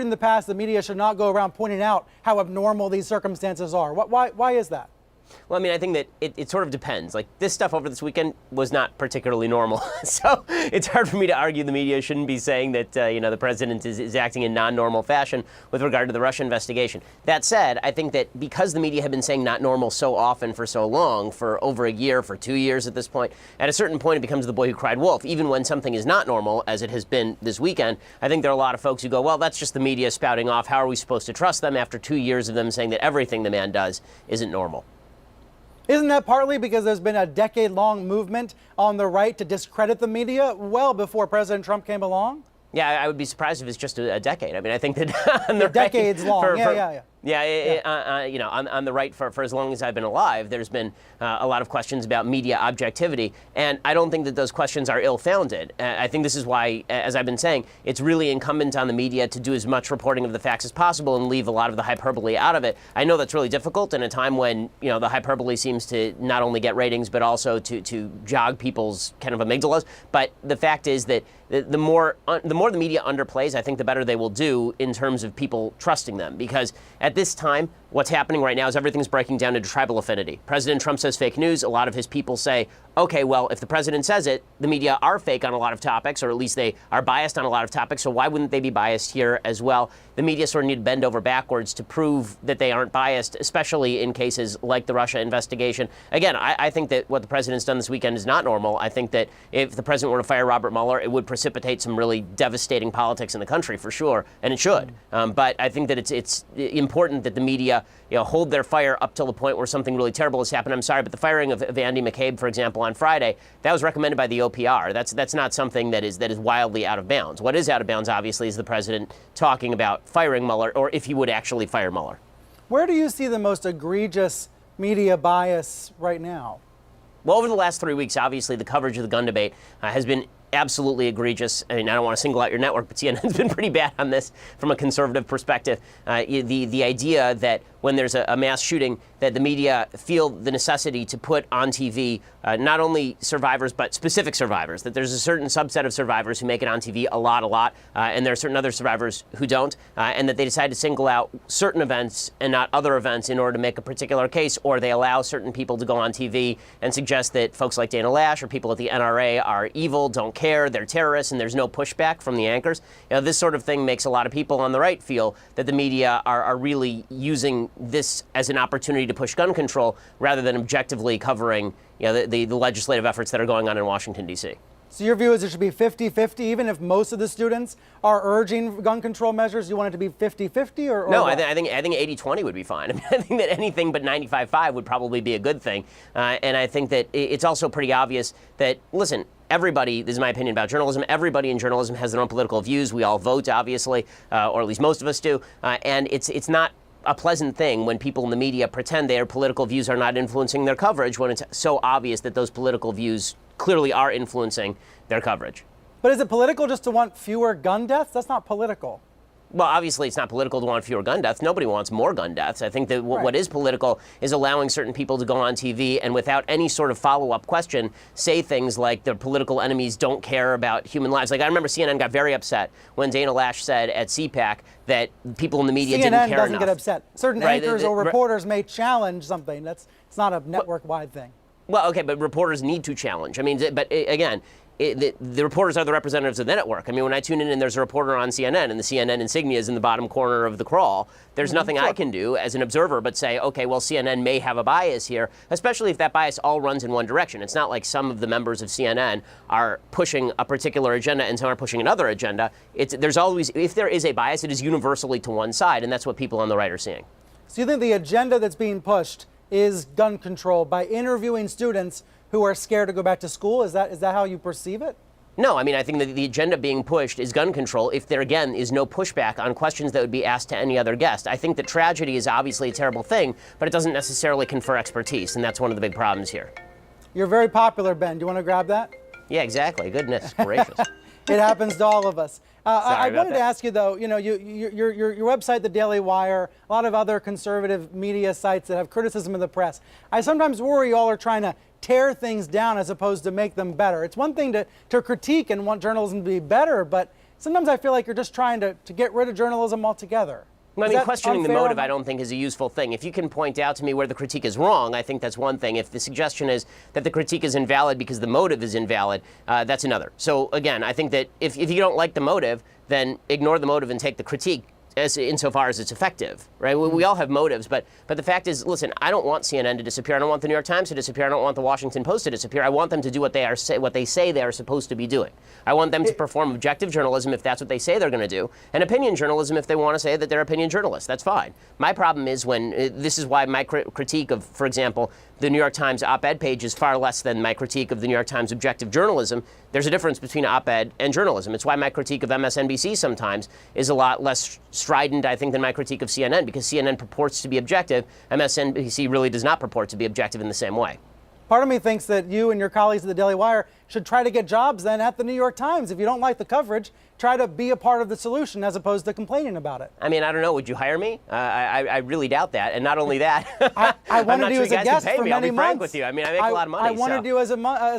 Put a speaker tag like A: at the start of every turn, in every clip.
A: in the past the media should not go around pointing out how abnormal these circumstances are. Why is that?
B: Well, I mean, I think that it sort of depends. Like, this stuff over this weekend was not particularly normal. So it's hard for me to argue the media shouldn't be saying that, the president is acting in non-normal fashion with regard to the Russia investigation. That said, I think that because the media have been saying not normal so often for so long, for over a year, for 2 years at this point, at a certain point it becomes the boy who cried wolf. Even when something is not normal, as it has been this weekend, I think there are a lot of folks who go, well, that's just the media spouting off. How are we supposed to trust them after 2 years of them saying that everything the man does isn't normal?
A: Isn't that partly because there's been a decade-long movement on the right to discredit the media well before President Trump came along?
B: Yeah, I would be surprised if it's just a decade. I mean, I think that on the
A: decades
B: right,
A: long.
B: On the right for as long as I've been alive, there's been a lot of questions about media objectivity, and I don't think that those questions are ill-founded. I think this is why, as I've been saying, it's really incumbent on the media to do as much reporting of the facts as possible and leave a lot of the hyperbole out of it. I know that's really difficult in a time when the hyperbole seems to not only get ratings but also to jog people's kind of amygdalas. But the fact is that the more the media underplays, I think the better they will do in terms of people trusting them, because at this time, what's happening right now is everything's breaking down into tribal affinity. President Trump says fake news. A lot of his people say, okay, well, if the president says it, the media are fake on a lot of topics, or at least they are biased on a lot of topics, so why wouldn't they be biased here as well? The media sort of need to bend over backwards to prove that they aren't biased, especially in cases like the Russia investigation. Again, I think that what the president's done this weekend is not normal. I think that if the president were to fire Robert Mueller, it would precipitate some really devastating politics in the country, for sure, and it should. But I think that it's important that the media hold their fire up till the point where something really terrible has happened. I'm sorry, but the firing of Andy McCabe, for example, on Friday, that was recommended by the OPR. That's not something that is wildly out of bounds. What is out of bounds, obviously, is the president talking about firing Mueller, or if he would actually fire Mueller.
A: Where do you see the most egregious media bias right now?
B: Well, over the last 3 weeks, obviously, the coverage of the gun debate has been absolutely egregious. I mean, I don't want to single out your network, but CNN's been pretty bad on this from a conservative perspective. The idea that when there's a mass shooting, that the media feel the necessity to put on TV not only survivors, but specific survivors, that there's a certain subset of survivors who make it on TV a lot, and there are certain other survivors who don't, and that they decide to single out certain events and not other events in order to make a particular case, or they allow certain people to go on TV and suggest that folks like Dana Lash or people at the NRA are evil, don't care, they're terrorists, and there's no pushback from the anchors. This sort of thing makes a lot of people on the right feel that the media are really using this as an opportunity to push gun control rather than objectively covering the legislative efforts that are going on in Washington, D.C.
A: So your view is it should be 50-50, even if most of the students are urging gun control measures? You want it to be 50-50 or
B: no,
A: what?
B: I think 80-20 would be fine. I mean, I think that anything but 95-5 would probably be a good thing. And I think that it's also pretty obvious that, listen, everybody, this is my opinion about journalism, everybody in journalism has their own political views. We all vote, obviously, or at least most of us do. And it's not a pleasant thing when people in the media pretend their political views are not influencing their coverage when it's so obvious that those political views clearly are influencing their coverage.
A: But is it political just to want fewer gun deaths? That's not political.
B: Well, obviously, it's not political to want fewer gun deaths. Nobody wants more gun deaths. I think that what is political is allowing certain people to go on TV and without any sort of follow-up question say things like their political enemies don't care about human lives. Like, I remember CNN got very upset when Dana Lash said at CPAC that people in the media didn't care enough.
A: CNN doesn't get upset. Certain anchors or reporters may challenge something. It's not a network-wide thing.
B: Well, okay, but reporters need to challenge. I mean, but again, the reporters are the representatives of the network. I mean, when I tune in and there's a reporter on CNN and the CNN insignia is in the bottom corner of the crawl, there's nothing I can do as an observer but say, okay, well, CNN may have a bias here, especially if that bias all runs in one direction. It's not like some of the members of CNN are pushing a particular agenda and some are pushing another agenda. There's always, if there is a bias, it is universally to one side, and that's what people on the right are seeing.
A: So you think the agenda that's being pushed is gun control by interviewing students who are scared to go back to school? Is that how you perceive it?
B: No, I mean, I think that the agenda being pushed is gun control if there, again, is no pushback on questions that would be asked to any other guest. I think that tragedy is obviously a terrible thing, but it doesn't necessarily confer expertise, and that's one of the big problems here.
A: You're very popular, Ben. Do you want to grab that?
B: Yeah, exactly. Goodness gracious.
A: It happens to all of us. I wanted
B: that.
A: to ask you, though, your website, The Daily Wire, a lot of other conservative media sites that have criticism of the press. I sometimes worry y'all are trying to tear things down as opposed to make them better. It's one thing to critique and want journalism to be better, but sometimes I feel like you're just trying to get rid of journalism altogether.
B: I
A: Is
B: mean,
A: that
B: questioning the
A: unfair
B: motive,
A: on-
B: I don't think is a useful thing. If you can point out to me where the critique is wrong, I think that's one thing. If the suggestion is that the critique is invalid because the motive is invalid, that's another. So again, I think that if you don't like the motive, then ignore the motive and take the critique insofar as it's effective, right? We all have motives, but the fact is, listen, I don't want CNN to disappear. I don't want the New York Times to disappear. I don't want the Washington Post to disappear. I want them to do what they say they are supposed to be doing. I want them to perform objective journalism if that's what they say they're going to do, and opinion journalism if they want to say that they're opinion journalists. That's fine. My problem is when this is why my critique of, for example, the New York Times op-ed page is far less than my critique of the New York Times objective journalism. There's a difference between op-ed and journalism. It's why my critique of MSNBC sometimes is a lot less strident, I think, than my critique of CNN, because CNN purports to be objective. MSNBC really does not purport to be objective in the same way.
A: Part of me thinks that you and your colleagues at the Daily Wire should try to get jobs then at the New York Times. If you don't like the coverage, try to be a part of the solution as opposed to complaining about it.
B: I mean, I don't know. Would you hire me? I really doubt that. And not only that,
A: I
B: I'm
A: wanted
B: not
A: you
B: sure
A: as
B: you
A: a
B: guys can
A: guest
B: pay
A: for
B: me. I'll
A: many
B: be frank
A: months.
B: with you. I mean, I make a lot of money.
A: I wanted you as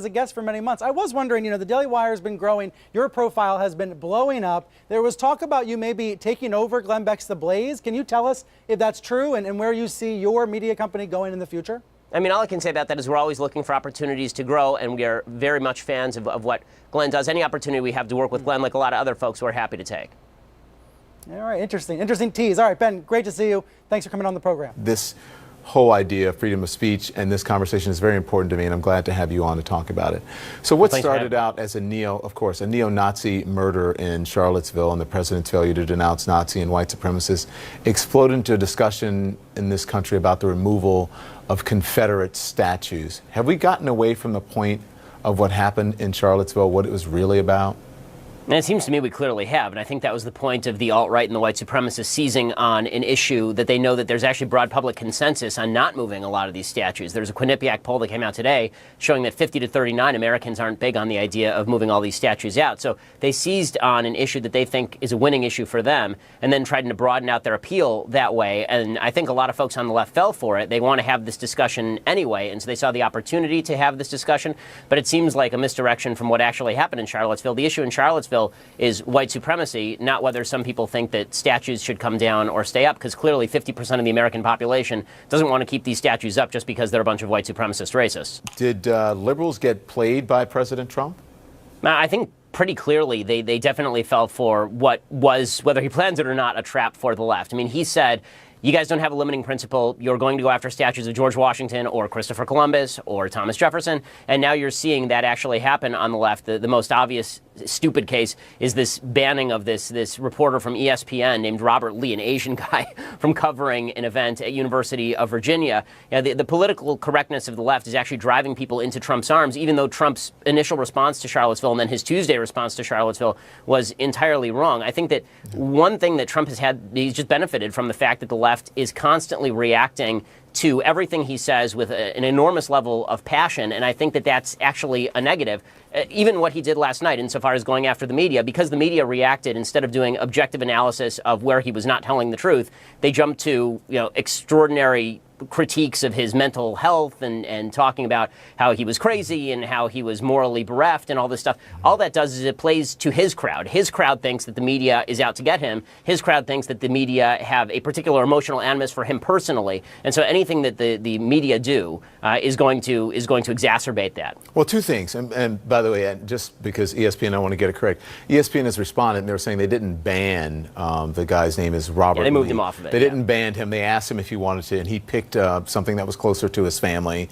A: a guest for many months. I was wondering, the Daily Wire has been growing. Your profile has been blowing up. There was talk about you maybe taking over Glenn Beck's The Blaze. Can you tell us if that's true and where you see your media company going in the future?
B: I mean, all I can say about that is we're always looking for opportunities to grow, and we are very much fans of what Glenn does. Any opportunity we have to work with Glenn, like a lot of other folks, we're happy to take.
A: All right, interesting tease. All right, Ben, great to see you. Thanks for coming on the program.
C: This whole idea of freedom of speech and this conversation is very important to me, and I'm glad to have you on to talk about it. So what started out as a neo-Nazi murder in Charlottesville and the president's failure to denounce Nazi and white supremacists exploded into a discussion in this country about the removal of Confederate statues. Have we gotten away from the point of what happened in Charlottesville, what it was really about?
B: And it seems to me we clearly have, and I think that was the point of the alt-right and the white supremacists seizing on an issue that they know that there's actually broad public consensus on not moving a lot of these statues. There's a Quinnipiac poll that came out today showing that 50 to 39 Americans aren't big on the idea of moving all these statues out. So they seized on an issue that they think is a winning issue for them and then tried to broaden out their appeal that way. And I think a lot of folks on the left fell for it. They want to have this discussion anyway, and so they saw the opportunity to have this discussion, but it seems like a misdirection from what actually happened in Charlottesville. The issue in Charlottesville is white supremacy, not whether some people think that statues should come down or stay up, because clearly 50% of the American population doesn't want to keep these statues up just because they're a bunch of white supremacist racists.
C: Did liberals get played by President Trump?
B: I think pretty clearly they definitely fell for what was, whether he plans it or not, a trap for the left. I mean, he said, you guys don't have a limiting principle. You're going to go after statues of George Washington or Christopher Columbus or Thomas Jefferson. And now you're seeing that actually happen on the left. The most obvious stupid case is this banning of this reporter from ESPN named Robert Lee, an Asian guy, from covering an event at University of Virginia. The political correctness of the left is actually driving people into Trump's arms, even though Trump's initial response to Charlottesville and then his Tuesday response to Charlottesville was entirely wrong. I think that one thing that Trump has had, he's just benefited from the fact that the left is constantly reacting to everything he says with an enormous level of passion, and I think that that's actually a negative. Even what he did last night insofar as going after the media, because the media reacted, instead of doing objective analysis of where he was not telling the truth, they jumped to extraordinary critiques of his mental health and talking about how he was crazy and how he was morally bereft and all this stuff. All that does is it plays to his crowd. His crowd thinks that the media is out to get him. His crowd thinks that the media have a particular emotional animus for him personally. And so anything that the media do is going to exacerbate that.
C: Well, two things. And by the way, just because ESPN, I want to get it correct. ESPN has responded, and they're saying they didn't ban the guy's name is Robert.
B: Yeah, they moved
C: Lee.
B: him off of it.
C: They didn't ban him. They asked him if he wanted to, and he picked something that was closer to his family.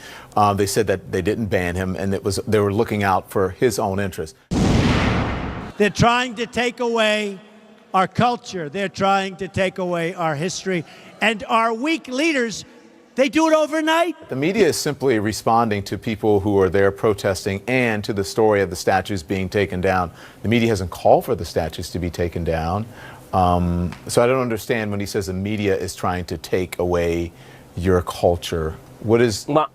C: They said that they didn't ban him, and they were looking out for his own interest.
D: They're trying to take away our culture. They're trying to take away our history. And our weak leaders, they do it overnight.
C: The media is simply responding to people who are there protesting and to the story of the statues being taken down. The media hasn't called for the statues to be taken down. So I don't understand when he says the media is trying to take away your culture. What is...
B: Well,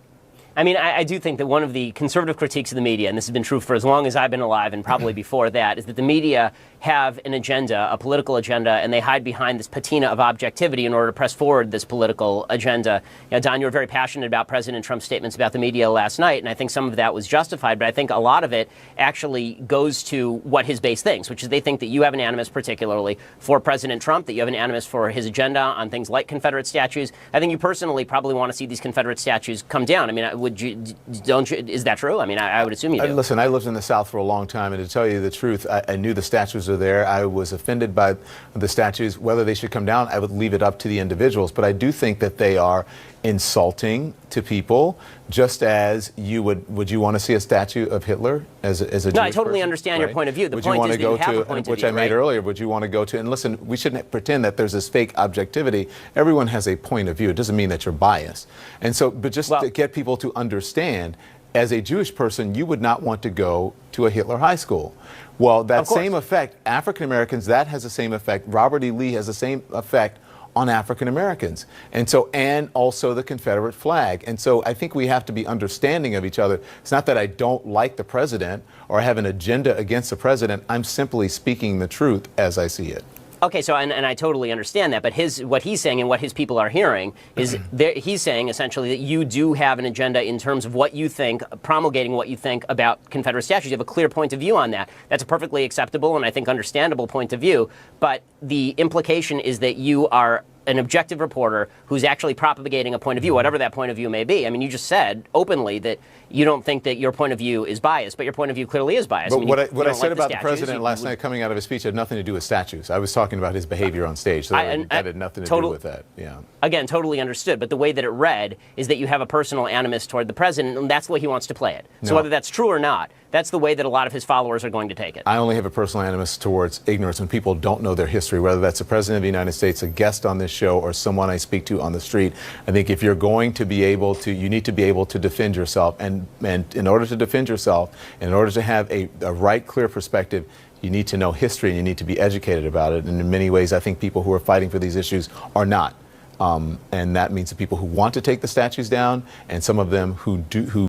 B: I mean, I do think that one of the conservative critiques of the media, and this has been true for as long as I've been alive and probably before that, is that the media have an agenda, a political agenda, and they hide behind this patina of objectivity in order to press forward this political agenda. Don, you were very passionate about President Trump's statements about the media last night, and I think some of that was justified, but I think a lot of it actually goes to what his base thinks, which is they think that you have an animus particularly for President Trump, that you have an animus for his agenda on things like Confederate statues. I think you personally probably want to see these Confederate statues come down. I mean, is that true? I mean, I would assume you do.
C: Listen, I lived in the South for a long time, and to tell you the truth, I knew the statues were there. I was offended by the statues. Whether they should come down, I would leave it up to the individuals. But I do think that they are insulting to people, just as you would you want to see a statue of Hitler as a Jewish
B: No, I totally
C: person,
B: understand your point of view. The
C: would
B: point
C: you want
B: is
C: to go
B: that you have
C: to,
B: a point
C: which
B: of view,
C: I made
B: right?
C: earlier, would you want to go to, and listen, we shouldn't pretend that there's this fake objectivity. Everyone has a point of view. It doesn't mean that you're biased. And so, but just to get people to understand, as a Jewish person, you would not want to go to a Hitler high school. Well, that same effect, African Americans, that has the same effect. Robert E. Lee has the same effect on African Americans. And so, and also the Confederate flag. And so I think we have to be understanding of each other. It's not that I don't like the president or have an agenda against the president. I'm simply speaking the truth as I see it.
B: Okay, so and I totally understand that, but what he's saying and what his people are hearing is he's saying essentially that you do have an agenda in terms of what you think, promulgating what you think about Confederate statues. You have a clear point of view on that. That's a perfectly acceptable and I think understandable point of view, but the implication is that you are an objective reporter who's actually propagating a point of view, whatever that point of view may be. I mean, you just said openly that you don't think that your point of view is biased, but your point of view clearly is biased.
C: But
B: I mean,
C: what I said
B: like
C: about the president last night coming out of his speech had nothing to do with statues. I was talking about his behavior on stage. So that had nothing to do with that. Yeah.
B: Again, totally understood. But the way that it read is that you have a personal animus toward the president, and that's the way he wants to play it. So whether that's true or not, that's the way that a lot of his followers are going to take it.
C: I only have a personal animus towards ignorance when people don't know their history, whether that's the President of the United States, a guest on this show, or someone I speak to on the street. I think if you're going to be able to, you need to be able to defend yourself. And in order to defend yourself, in order to have a right, clear perspective, you need to know history and you need to be educated about it. And in many ways, I think people who are fighting for these issues are not. And that means the people who want to take the statues down and some of them who